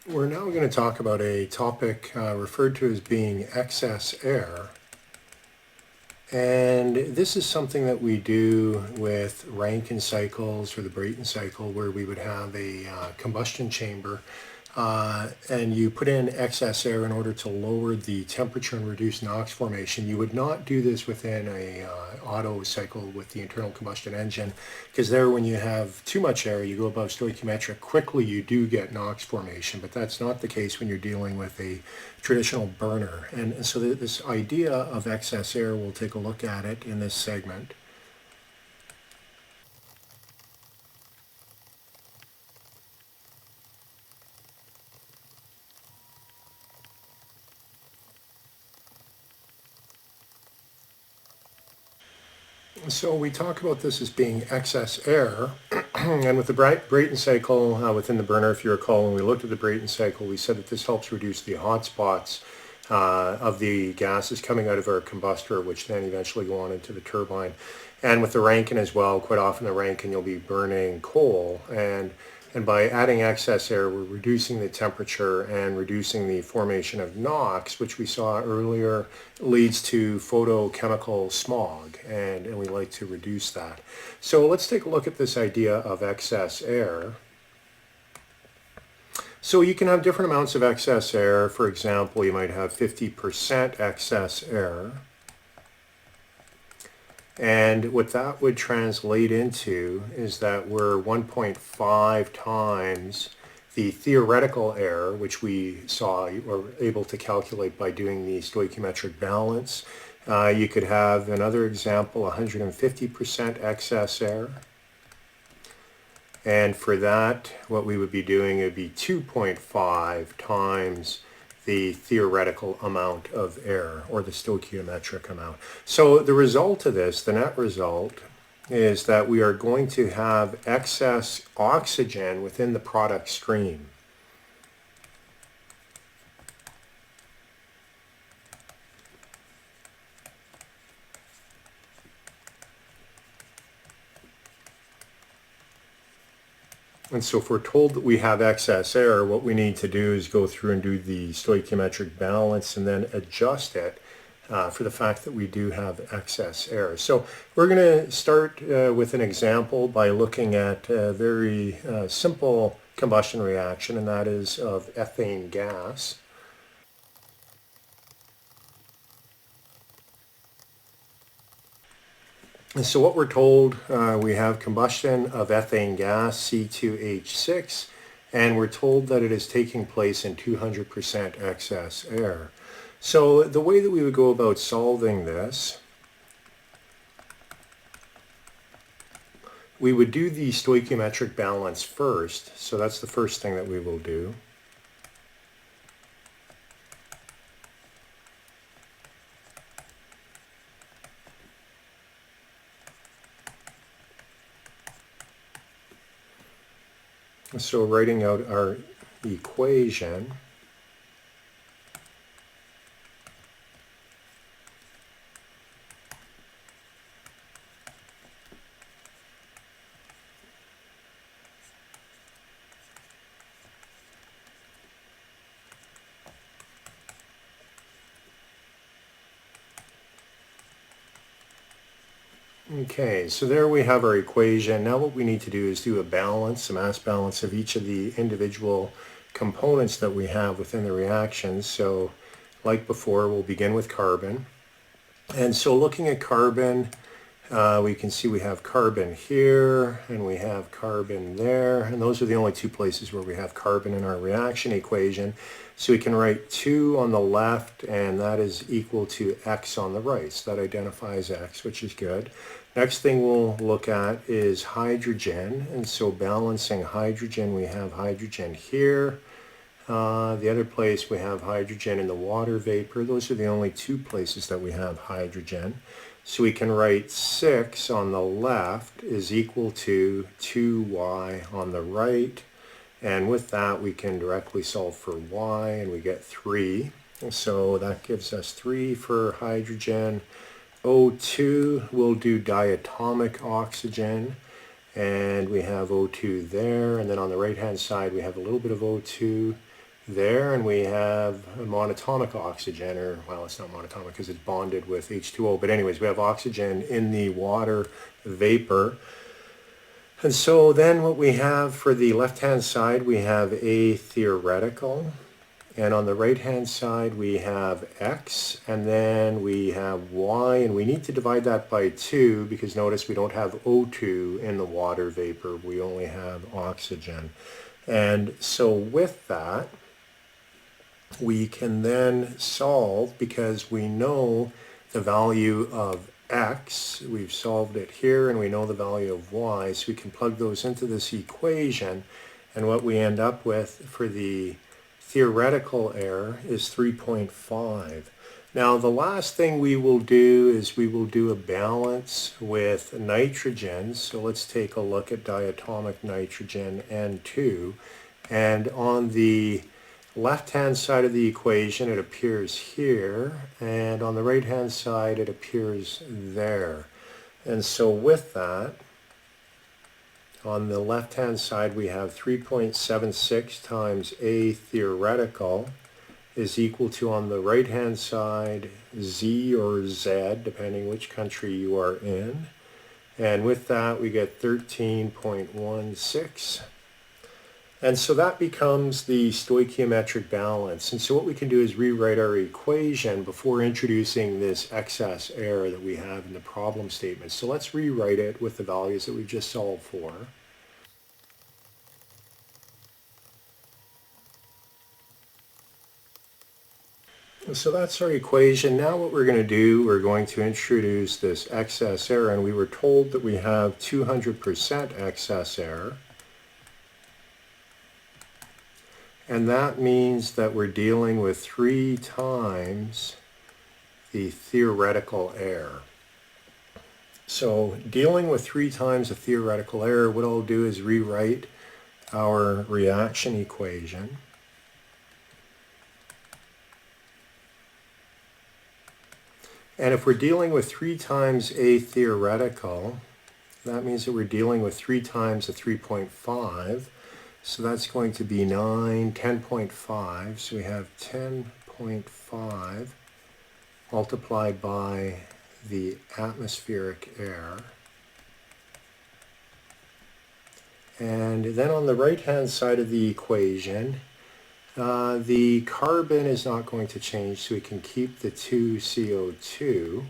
We're now going to talk about a topic referred to as being excess air. And this is something that we do with Rankine cycles or the Brayton cycle, where we would have a combustion chamber and you put in excess air in order to lower the temperature and reduce NOx formation. You would not do this within a Otto cycle with the internal combustion engine, because there, when you have too much air, you go above stoichiometric, quickly you do get NOx formation, but that's not the case when you're dealing with a traditional burner. And so this idea of excess air, we'll take a look at it in this segment. So we talk about this as being excess air, and with the Brayton cycle within the burner, if you recall, when we looked at the Brayton cycle, we said that this helps reduce the hot spots of the gases coming out of our combustor, which then eventually go on into the turbine. And with the Rankine as well, quite often the Rankine you'll be burning coal, and by adding excess air, we're reducing the temperature and reducing the formation of NOx, which we saw earlier leads to photochemical smog, and we like to reduce that. So let's take a look at this idea of excess air. So you can have different amounts of excess air. For example, you might have 50% excess air. And what that would translate into is that we're 1.5 times the theoretical air, which we saw or were able to calculate by doing the stoichiometric balance. You could have another example, 150% excess air. And for that, what we would be doing would be 2.5 times the theoretical amount of air, or the stoichiometric amount. So the result of this, the net result, is that we are going to have excess oxygen within the product stream. And so if we're told that we have excess air, what we need to do is go through and do the stoichiometric balance and then adjust it for the fact that we do have excess air. So we're going to start with an example by looking at a very simple combustion reaction, and that is of ethane gas. And so what we're told, we have combustion of ethane gas, C2H6, and we're told that it is taking place in 200% excess air. So the way that we would go about solving this, we would do the stoichiometric balance first. So that's the first thing that we will do. So writing out our equation, okay, so there we have our equation. Now what we need to do is do a balance, a mass balance of each of the individual components that we have within the reaction. So like before, we'll begin with carbon. And so looking at carbon, we can see we have carbon here and we have carbon there, and those are the only two places where we have carbon in our reaction equation. So we can write 2 on the left, and that is equal to X on the right. So that identifies X, which is good. Next thing we'll look at is hydrogen, and so balancing hydrogen, we have hydrogen here. The other place we have hydrogen in the water vapor. Those are the only two places that we have hydrogen. So we can write 6 on the left is equal to 2y on the right. And with that, we can directly solve for y, and we get 3. So that gives us 3 for hydrogen. O2, we'll do diatomic oxygen, and we have O2 there. And then on the right-hand side, we have a little bit of O2 there, and we have a monatomic oxygen, or well, it's not monatomic because it's bonded with H2O, but anyways, we have oxygen in the water vapor. And so then what we have for the left-hand side, we have A theoretical, and on the right-hand side we have X, and then we have Y, and we need to divide that by 2 because notice we don't have O2 in the water vapor, we only have oxygen. And so with that, we can then solve, because we know the value of X, we've solved it here, and we know the value of Y, so we can plug those into this equation, and what we end up with for the theoretical error is 3.5. Now the last thing we will do is we will do a balance with nitrogen, so let's take a look at diatomic nitrogen N2, and on the left-hand side of the equation it appears here, and on the right-hand side it appears there. And so with that, on the left-hand side we have 3.76 times A theoretical is equal to, on the right-hand side, Z or Z, depending which country you are in. And with that we get 13.16. And so that becomes the stoichiometric balance. And so what we can do is rewrite our equation before introducing this excess error that we have in the problem statement. So let's rewrite it with the values that we just solved for. So that's our equation. Now what we're going to do, we're going to introduce this excess error, and we were told that we have 200% excess error. And that means that we're dealing with 3 times the theoretical error. So dealing with 3 times the theoretical error, what I'll do is rewrite our reaction equation. And if we're dealing with 3 times A theoretical, that means that we're dealing with 3 times the 3.5. So that's going to be 10.5. So we have 10.5 multiplied by the atmospheric air. And then on the right-hand side of the equation, the carbon is not going to change, so we can keep the 2 CO2.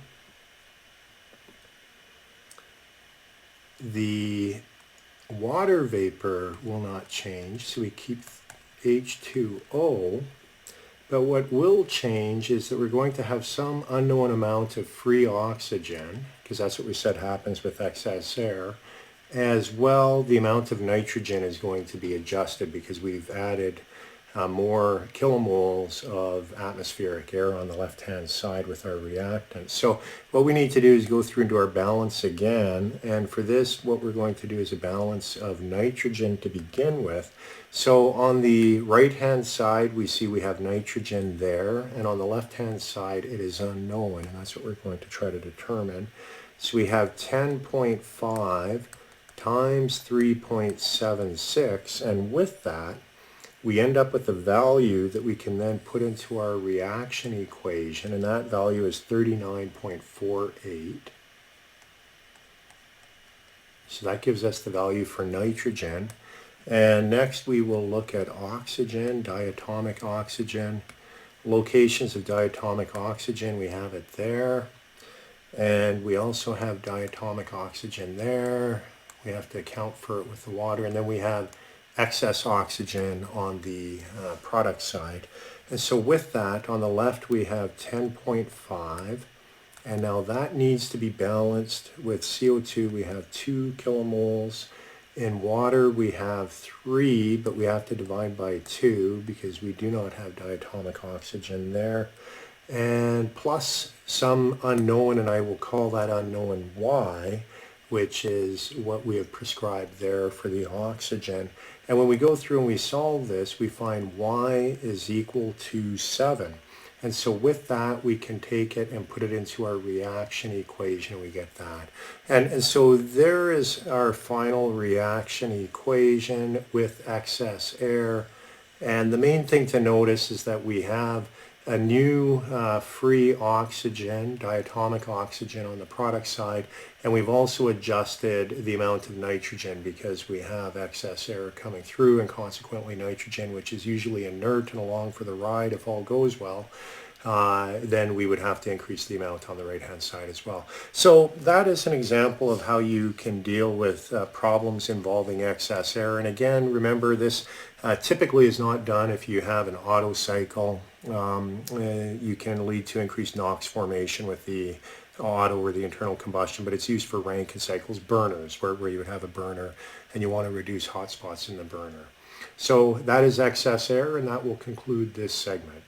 The water vapor will not change, so we keep H2O. But what will change is that we're going to have some unknown amount of free oxygen, because that's what we said happens with excess air. As well, the amount of nitrogen is going to be adjusted because we've added more kilomoles of atmospheric air on the left-hand side with our reactant. So what we need to do is go through into our balance again, and for this what we're going to do is a balance of nitrogen to begin with. So on the right-hand side we see we have nitrogen there, and on the left-hand side it is unknown, and that's what we're going to try to determine. So we have 10.5 times 3.76, and with that we end up with a value that we can then put into our reaction equation, and that value is 39.48. So that gives us the value for nitrogen. And next we will look at oxygen, diatomic oxygen. Locations of diatomic oxygen, we have it there. And we also have diatomic oxygen there. We have to account for it with the water. And then we have excess oxygen on the product side. And so with that, on the left we have 10.5, and now that needs to be balanced with CO2. We have 2 kilomoles. In water we have 3, but we have to divide by 2 because we do not have diatomic oxygen there. And plus some unknown, and I will call that unknown Y, which is what we have prescribed there for the oxygen. And when we go through and we solve this, we find Y is equal to 7. And so with that, we can take it and put it into our reaction equation, and we get that. And so there is our final reaction equation with excess air. And the main thing to notice is that we have a new free oxygen, diatomic oxygen on the product side, and we've also adjusted the amount of nitrogen because we have excess air coming through, and consequently nitrogen, which is usually inert and along for the ride if all goes well, then we would have to increase the amount on the right hand side as well. So that is an example of how you can deal with problems involving excess air. And again, remember this typically is not done if you have an Otto cycle. You can lead to increased NOx formation with the Otto or the internal combustion, but it's used for Rankine cycles, burners, where you would have a burner and you want to reduce hot spots in the burner. So that is excess air, and that will conclude this segment.